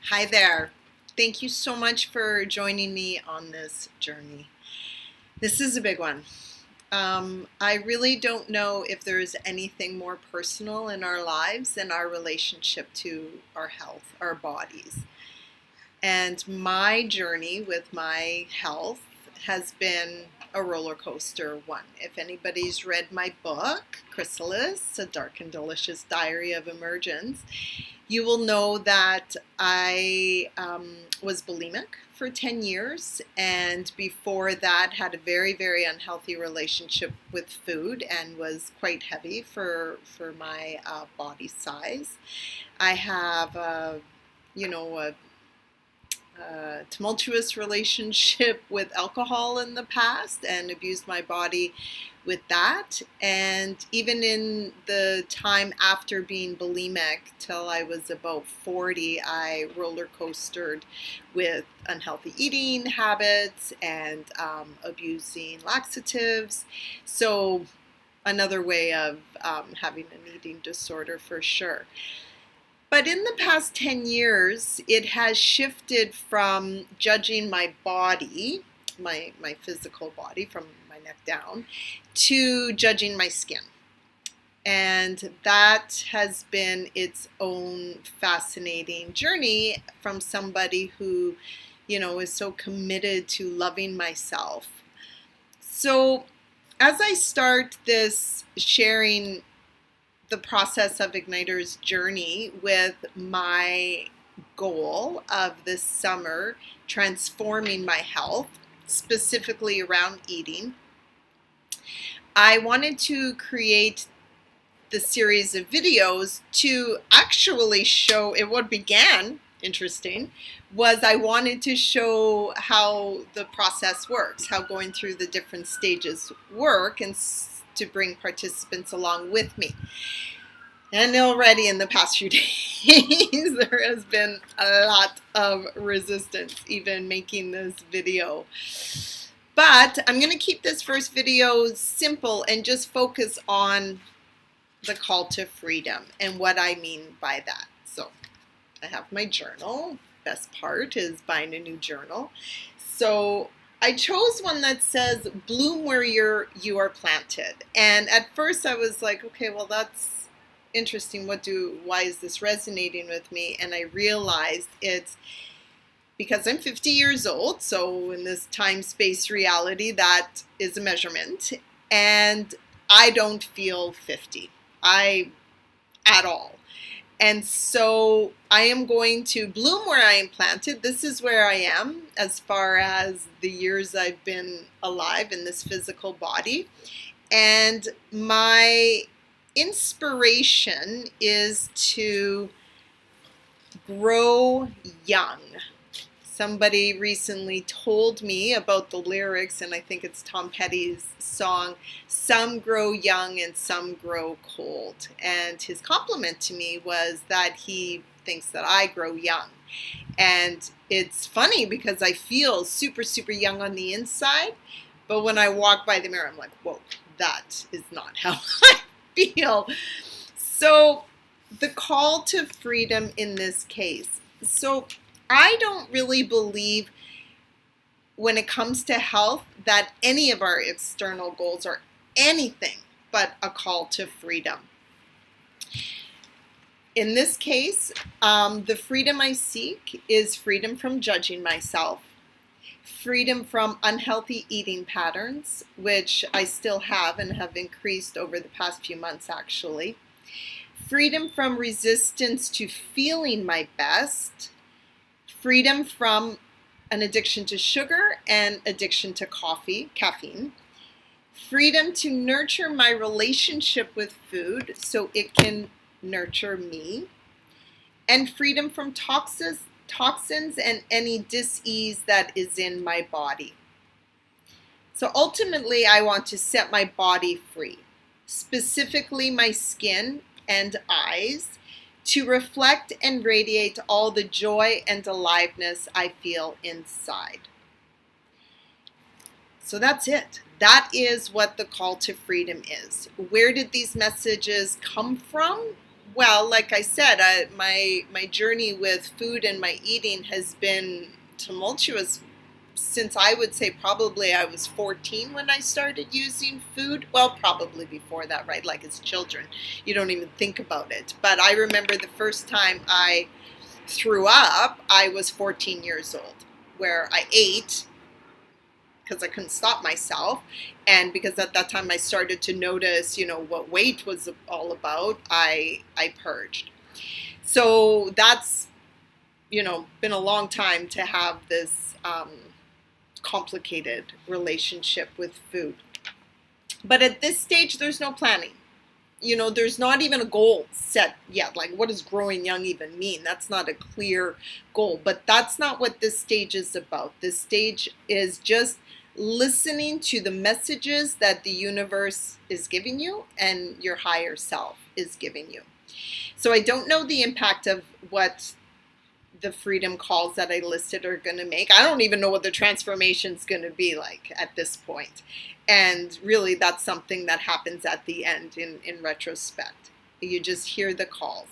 Hi there. Thank you so much for joining me on this journey. This is a big one. I really don't know if there's anything more personal in our lives than our relationship to our health, our bodies. And my journey with my health has been a roller coaster one. If anybody's read my book, Chrysalis, A Dark and Delicious Diary of Emergence, you will know that I was bulimic for 10 years, and before that had a very, very unhealthy relationship with food and was quite heavy for my body size. I have a tumultuous relationship with alcohol in the past and abused my body with that. And even in the time after being bulimic till I was about 40, I roller coastered with unhealthy eating habits and abusing laxatives. So another way of having an eating disorder for sure. But in the past 10 years, it has shifted from judging my body, my physical body from my neck down, to judging my skin. And that has been its own fascinating journey from somebody who, is so committed to loving myself. So as I start this sharing the process of Ignitor's journey with my goal of this summer transforming my health, specifically around eating, I wanted to create the series of videos to actually show it. What began interesting was I wanted to show how the process works, how going through the different stages work, and to bring participants along with me. And already in the past few days, there has been a lot of resistance, even making this video. But I'm going to keep this first video simple and just focus on the call to freedom and what I mean by that. So I have my journal. Best part is buying a new journal. So I chose one that says bloom where you are planted. And at first I was like, okay, well, that's interesting. Why is this resonating with me? And I realized it's because I'm 50 years old. So in this time-space reality, that is a measurement. And I don't feel 50. At all. And so I am going to bloom where I am planted. This is where I am as far as the years I've been alive in this physical body. And my inspiration is to grow young. Somebody recently told me about the lyrics, and I think it's Tom Petty's song, "Some grow young and some grow cold." And his compliment to me was that he thinks that I grow young. And it's funny because I feel super, super young on the inside, but when I walk by the mirror, I'm like, whoa, that is not how I feel. So the call to freedom in this case. So I don't really believe when it comes to health that any of our external goals are anything but a call to freedom. In this case, the freedom I seek is freedom from judging myself, freedom from unhealthy eating patterns, which I still have and have increased over the past few months actually, freedom from resistance to feeling my best, freedom from an addiction to sugar and addiction to caffeine, freedom to nurture my relationship with food so it can nurture me, and freedom from toxins and any dis-ease that is in my body. So ultimately, I want to set my body free, specifically my skin and eyes, to reflect and radiate all the joy and aliveness I feel inside. So that's it. That is what the call to freedom is. Where did these messages come from? Well, like I said, my journey with food and my eating has been tumultuous since I would say probably I was 14 when I started using food. Well, probably before that, right? Like as children, you don't even think about it. But I remember the first time I threw up, I was 14 years old, where I ate because I couldn't stop myself. And because at that time I started to notice, what weight was all about, I purged. So that's, been a long time to have this complicated relationship with food. But at this stage, there's no planning. There's not even a goal set yet. Like, what does growing young even mean? That's not a clear goal. But that's not what this stage is about. This stage is just listening to the messages that the universe is giving you and your higher self is giving you. So I don't know the impact of what the freedom calls that I listed are going to make. I don't even know what the transformation is going to be like at this point. And really, that's something that happens at the end in retrospect. You just hear the calls.